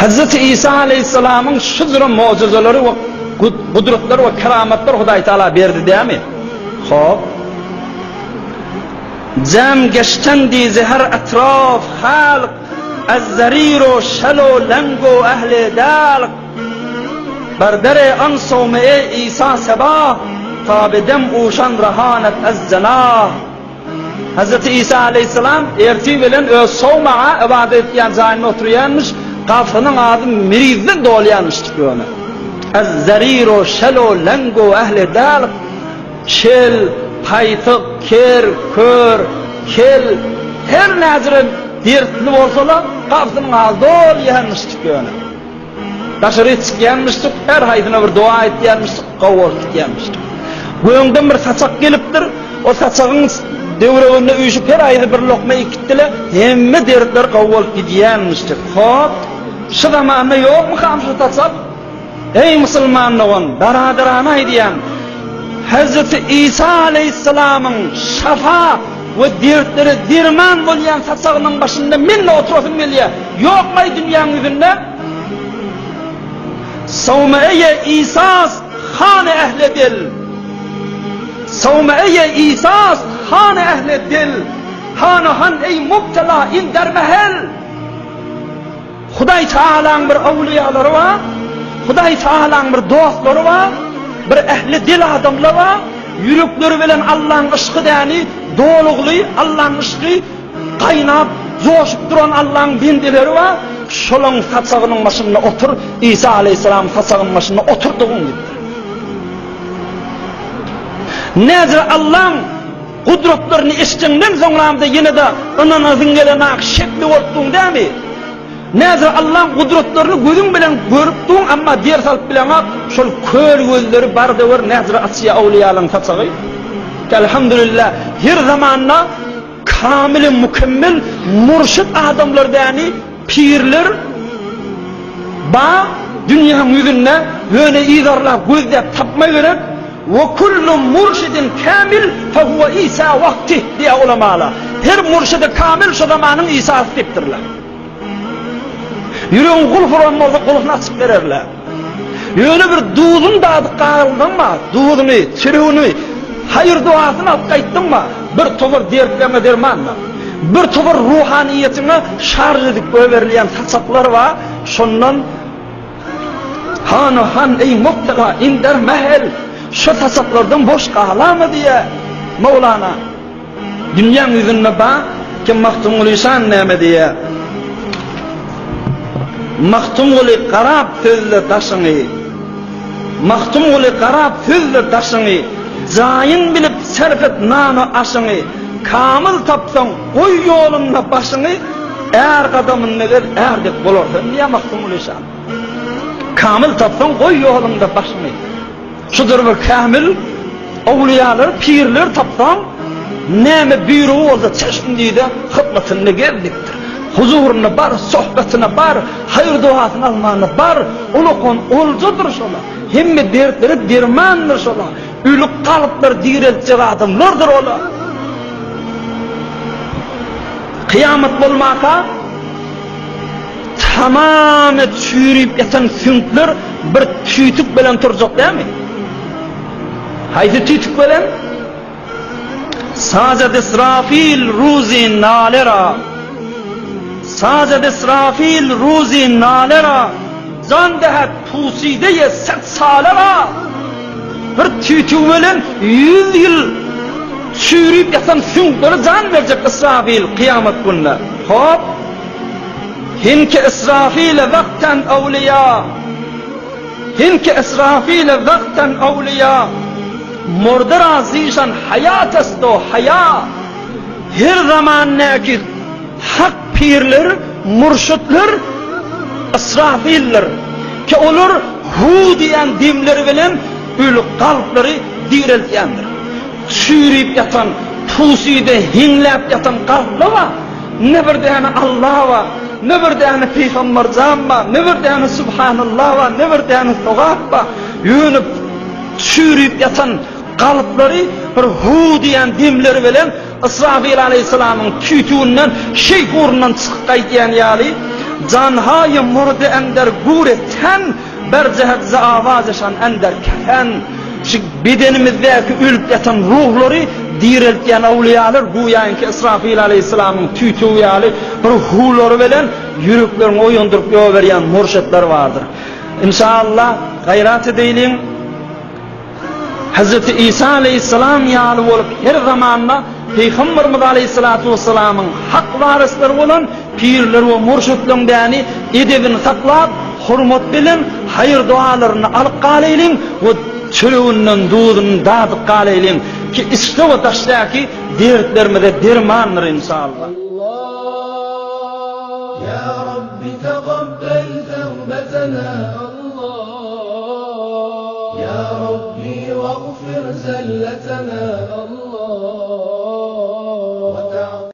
Hazreti İsa Aleyhisselam'ın şudur mucizeleri ve kudretleri ve kerametleri Hudaý Taala berdi değil mi? Hop. Cem geçtendi zehar etraf halk az-zariro şalo lengo ehli dalq berdere ansome İsa sabah tabedem uşan rahanet az-cenah. Hazreti İsa Aleyhisselam erti bilen öz soğmağa ibadet etken zayına oturuyanmış. Kafının adı mirizden dolayanmıştık onu. Az-zariro şalo lengo ehli dalq şel, paytık, ker, kör, kel her nazirin dertli olsalar kafının adı dolayanmıştık onu. Taşırı çıkyanmıştık, her haydına bir dua etyenmiştik, kavur etyenmiştik. Göğünden bir saçak geliptir, o saçağın devreğinde uyuşup her ayda bir lokma ikittiler, hemme dertler kavur etyenmiştik. Hop! Şu zamanında yok mu kamşı tatsap? Ey Müslümanlığın, beraderana diyen Hazreti İsa Aleyhisselam'ın şafa ve dertleri dirman olayan satsağının başında minle oturasın geliyor. Yok mu dünyanın yüzünde? Savmeye İsa's hane ehli dil. Savmeye İsa's hane ehli dil. Hanahan ey mubtela in dermehel. Hudaý Taala'nın bir awliyaları var, Hudaý Taala'nın bir dostları var, bir ehli dil adamları var, yürekleri bilen Allah'ın ışkı däni, dolugly Allah'ın ışkı qaynap, joşup duran Allah'ın bendeleri var. Şolun saçağının başında otur, İsa Aleyhisselam saçağının başında oturduğun gibi. Nezir Allah'ın kudretlerini işçinden sonramda yine de ananızın gelene şekli oltun değil mi? Nezir Allah'ın kudretlerini gözün bilen görüptün ama diğer salıp bilen şol kör gözleri barda var nezir Asiye Avliya'nın saçağı. Elhamdülillah her zamanla kamil mükemmel murşid adamlar yani pirler ba dünyanın yüzünde böyle idarlar gözde tapma gerek ve kullu murşidin kamil fehuve İsa vakti diye ulemalar. Her murşidi kamil şu zamanın İsa'sı deptirler. Yüreğin kul furan olsa kulunu açıp verirler. Öyle bir duğdun dağıdık kağıldın mı? Duğdunu, çürüğünü, hayır duasını alıp kayıttın mı? Bir topur dertleme derman mı? Bir topur ruhaniyetini şarj edip verilen saçaklar var. Şundan han ey muhtela inder mehel şu saçaklardan boş kağla mı diye Mevlana dünyanın yüzüne bak ki mahtumul lisan neme diye mahtumul qarab sözle taşını mahtumul qarab sözle taşını zayın bilip serfet nanı aşını kamil tapsan koy yolunla başını eğer kadamın neler eğer de bulursa niye mahtumul lisan kamil tapsan koy yolunda başını şudur bir kamil avliyalar pirler tapsan neme büyruğu olsa çeşmdiği de hıtmatını geldiktir. Huzuruna bar, sohbetine bar, hayır duasını almağına bar, olukon olcudur şola. Hemme dertleri dirmandır şola. Ülük kalıplar direltecek adamlardır ola. Kıyamet olmaka tamamen çürüyüp yatan sünkler bir tüytük bilen turacak değil mi? Haydi tüytük bilen? Sazed İsrafil ruzi nalera Sazed İsrafil ruzi nalera Zandehet pusideye set salera bir tüytük bilen 100 yıl çürüyüp yatan sünkleri can verecek İsrafil kıyamet gününe. Hop Hinke İsrafil'e vakten avliya Hinke İsrafil'e vakten avliya murdar azişan hayat est o haya. Her zaman ne ki hak pirler, murşitler, İsrafiller ki olur hu diyen dimleri bilen ül kalpleri direltyendir. Sürüp yatan, tuside hinlep yatan kalpler var. Ne bir dene Allah var, ne bir dene Peygamber zam var, ne bir dene Subhanallah var, ne bir dene Tuğat var. Yönüp sürüp yatan kalpleri bir hu diyen dimleri bilen İsrafil aleyhisselamın tütüğünden şeyhurundan çıkıp kayıtlayan yali canhayı murdu ender gure ten bercehet avaz eşan ender kefen şu bedenimizdeki ölüp yatan ruhları diriltyen avliyalar guyan ki İsrafil aleyhisselamın tütüğü yali bir huları bilen yürüklerini oyundurup yöveriyen murşitler vardır. İnşallah gayrat edelim. Hazreti İsa aleyhisselam yali olup her zamanla Peygamberimiz aleyhissalatu vesselam'ın hak varisleri olan pirler ve murşitlerini edebini saklap, hurmat bilen, hayır dualarını alıp qaleylim ve çölüğünden duğudunu dadıp qaleylim ki işte o taştaki dertlerimize dermandır inşallah. Ya Rabbi teqabbel tevbetena Allah. Ya Rabbi vagfir zelletena Allah.